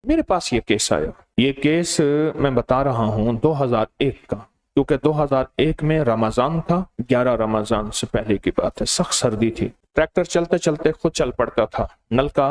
मेरे पास ये केस आया। ये केस मैं बता रहा हूँ 2001 का, क्योंकि 2001 में रमजान था, 11 रमजान से पहले की बात है। सख्त सर्दी थी, ट्रैक्टर चलते चलते खुद चल पड़ता था, नलका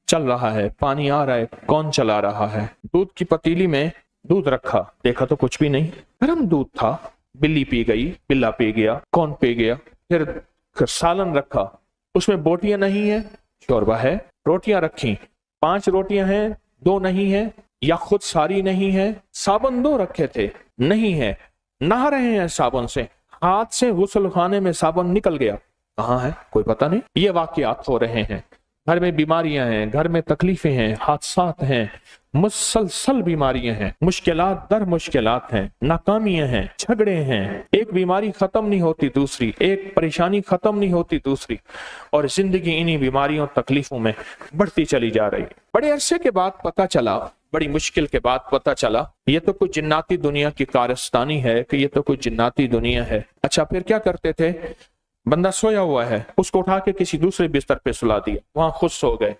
चल रहा है, पानी आ रहा है, कौन चला रहा है। दूध की पतीली में दूध रखा, देखा तो कुछ भी नहीं, गर्म दूध था। बिल्ली पी गई, बिल्ला पी गया, कौन पी गया। फिर सालन रखा, उसमें बोटियां नहीं है, शोरबा है। रोटियां रखी, 5 रोटियां हैं, 2 नहीं है, या खुद सारी नहीं है। साबुन 2 रखे थे, नहीं है। नहा रहे हैं साबुन से, हाथ से गुस्ल खाने में साबुन निकल गया, कहाँ है कोई पता नहीं। ये वाकयात हो रहे हैं। घर में बीमारियां हैं, घर में तकलीफें हैं, हादसात हैं, मुसलसल बीमारियां हैं, मुश्किलात दर मुश्किलात हैं, नाकामियां हैं, झगड़े हैं। एक बीमारी खत्म नहीं होती दूसरी, एक परेशानी खत्म नहीं होती दूसरी, और जिंदगी इन्हीं बीमारियों तकलीफों में बढ़ती चली जा रही है। बड़े अरसे के बाद पता चला, बड़ी मुश्किल के बाद पता चला, ये तो कोई जिन्नाती दुनिया की कारस्तानी है, कि ये तो कोई जिन्नाती दुनिया है। अच्छा, फिर क्या करते थे, बंदा सोया हुआ है, उसको उठा के किसी दूसरे बिस्तर पे सुला दिया, वहां खुद सो गए।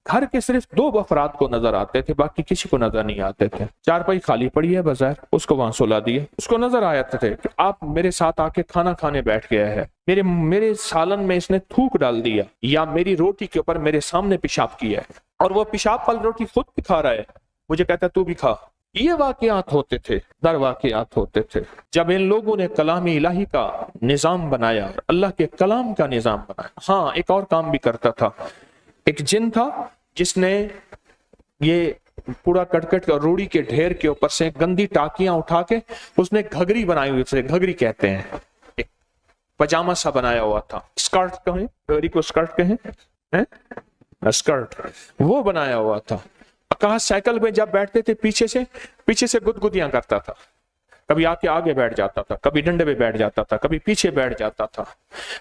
घर के सिर्फ 2 अफराद को नजर आते थे, बाकी किसी को नजर नहीं आते थे। चारपाई खाली पड़ी है बाजार, उसको वहां सुला दिया। उसको नजर आया थे कि आप मेरे साथ आके खाना खाने बैठ गया है, मेरे सालन में इसने थूक डाल दिया, या मेरी रोटी के ऊपर मेरे सामने पेशाब किया है, और वो पेशाब वाली रोटी खुद भी खा रहा है, मुझे कहता है तू भी खा। ये वाकयात होते थे, दर वाकयात होते थे। जब इन लोगों ने कलाम इलाही का निजाम बनाया, अल्लाह के कलाम का निजाम बनाया। हाँ, एक और काम भी करता था। एक जिन था जिसने ये कूड़ा करकट और रूढ़ी के ढेर के ऊपर से गंदी टाकियां उठा के उसने घघरी बनाई हुई, उसे घघरी कहते हैं, एक पजामा सा बनाया हुआ था। स्कर्ट कहें, घघरी को स्कर्ट कहें, स्कर्ट, वो बनाया हुआ था। कहा साइकिल में जब बैठते थे पीछे से गुदगुदियां करता था, कभी आके आगे बैठ जाता था, कभी डंडे पे बैठ जाता था, कभी पीछे बैठ जाता था,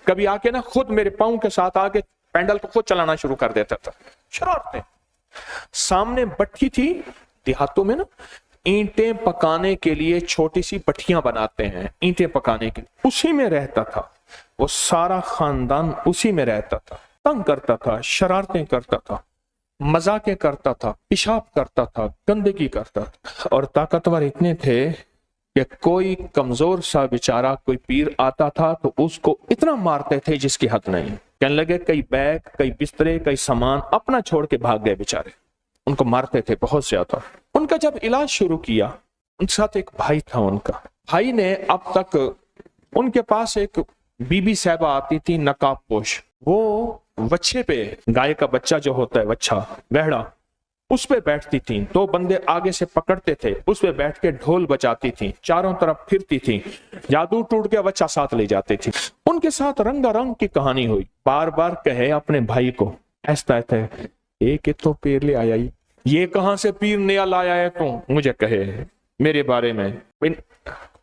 कभी आके ना खुद मेरे पाँव के साथ आके पैंडल को खुद चलाना शुरू कर देता था। शरारतें। सामने भट्ठी थी, देहातों में ना ईंटें पकाने के लिए छोटी सी भट्टियां बनाते हैं, ईंटें पकाने के लिए, उसी में रहता था वो। सारा खानदान उसी में रहता था। तंग करता था, शरारतें करता था, मजाकें करता था, पेशाब करता था, गंदगी करता था। और ताकतवर इतने थे कि कोई कमजोर सा बेचारा कोई पीर आता था तो उसको इतना मारते थे जिसकी हद नहीं। कहने लगे कई बैग, कई बिस्तरे, कई सामान अपना छोड़ के भाग गए बेचारे, उनको मारते थे बहुत ज्यादा। उनका जब इलाज शुरू किया, उनके साथ एक भाई था, उनका भाई ने अब तक उनके पास एक बीबी साहबा आती थी नकाब पोश, वो वच्छे पे, गाय का बच्चा जो होता है वच्छा, बहड़ा, उस पे बैठती थी। 2 बंदे आगे से पकड़ते थे, उस पे बैठ के ढोल बजाती थी, चारों तरफ फिरती थी, जादू टूट के बच्चा साथ ले जाती थी। उनके साथ रंगारंग की कहानी हुई। बार बार कहे अपने भाई को, ऐसा है एक तो पीर ले आया, ये कहां से पीर नया लाया है तू, मुझे कहे मेरे बारे में।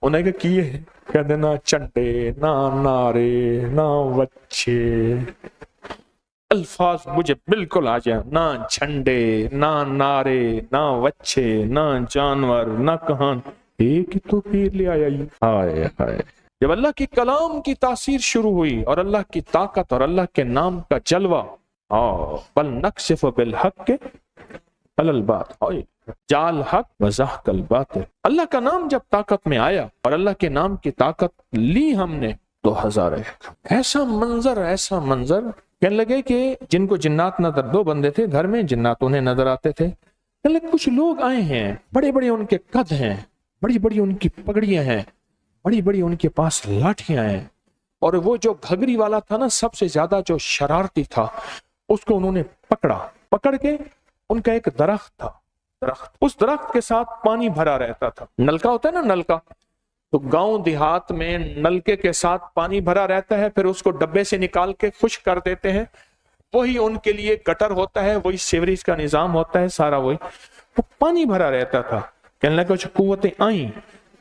उन्हें किए कहते ना चंडे, ना नारे, ना वच्छे, अल्फाज मुझे बिल्कुल आ जाए, ना झंडे, ना नारे, ना वच्छे, ना जानवर, ना कहान, एक तो पीर ले आया। हाय हाय। जब अल्लाह की कलाम की तासीर शुरू हुई और अल्लाह की ताकत और अल्लाह के नाम का जलवा, बल नक्शिफ बिल हक के अलल बात, जाल हक वज़हकल बातिल। अल्लाह का नाम जब ताकत में आया और अल्लाह के नाम की ताकत ली हमने, तो 1001 ऐसा मंजर। कहने लगे कि जिनको जिन्नात नजर, 2 बंदे थे घर में, जिन्नात उन्हें नजर आते थे। कहने लगे कुछ लोग आए हैं, बड़े बड़े उनके कद हैं, बड़ी बड़ी उनकी पगड़ियां हैं, बड़ी बड़ी उनके पास लाठियां हैं, और वो जो घघरी वाला था ना, सबसे ज्यादा जो शरारती था, उसको उन्होंने पकड़ के उनका एक दरख्त था, उस दरख्त के साथ पानी भरा रहता था। नलका होता है ना, नलका, तो गांव देहात में नलके के साथ पानी भरा रहता है, फिर उसको डब्बे से निकाल के खुश्क कर देते हैं, वही उनके लिए गटर होता है, वही सीवरेज का निजाम होता है, सारा वही। वो पानी भरा रहता था। कहने लगा जो कुव्वतें आई,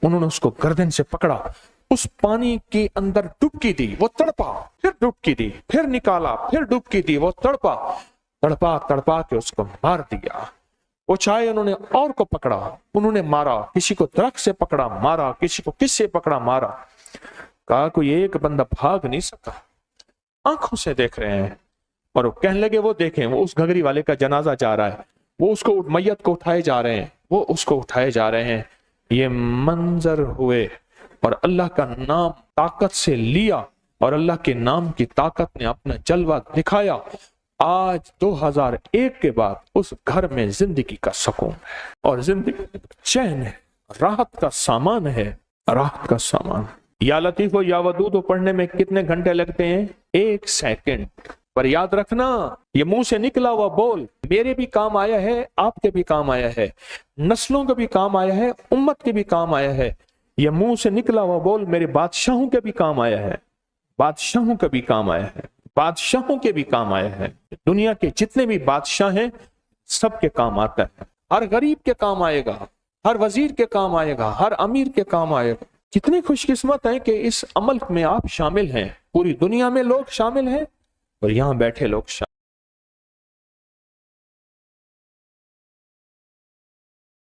उन्होंने उसको गर्दन से पकड़ा, उस पानी के अंदर डुबकी दी, वो तड़पा, फिर डुबकी दी, फिर निकाला, फिर डुबकी दी, वो तड़पा के उसको मार दिया। वो चाहे उन्होंने और को पकड़ा, उन्होंने मारा, किसी को दरख्त से पकड़ा मारा, किसी को किससे पकड़ा मारा। कहा कोई एक बंदा भाग नहीं सका, आंखों से देख रहे हैं। और वो कहने लगे वो देखें, वो उस घघरी वाले का जनाजा जा रहा है, वो उसको मैयत को उठाए जा रहे हैं, वो उसको उठाए जा रहे हैं। ये मंजर हुए और अल्लाह का नाम ताकत से लिया और अल्लाह के नाम की ताकत ने अपना जलवा दिखाया। आज 2001 के बाद उस घर में जिंदगी का सुकून है और जिंदगी चैन है, राहत का सामान है, राहत का सामान। या लतीफ या वदूद पढ़ने में कितने घंटे लगते हैं? 1 सेकंड। पर याद रखना, ये मुंह से निकला हुआ बोल मेरे भी काम आया है, आपके भी काम आया है, नस्लों के भी काम आया है, उम्मत के भी काम आया है। ये मुंह से निकला हुआ बोल मेरे बादशाहों के भी काम आया है, बादशाहों के भी काम आया है, बादशाहों के भी काम आया है। दुनिया के जितने भी बादशाह हैं सबके काम आता है। हर गरीब के काम आएगा, हर वजीर के काम आएगा, हर अमीर के काम आएगा। कितनी खुशकिस्मत है कि इस अमल में आप शामिल हैं। पूरी दुनिया में लोग शामिल हैं और यहाँ बैठे लोग शामिल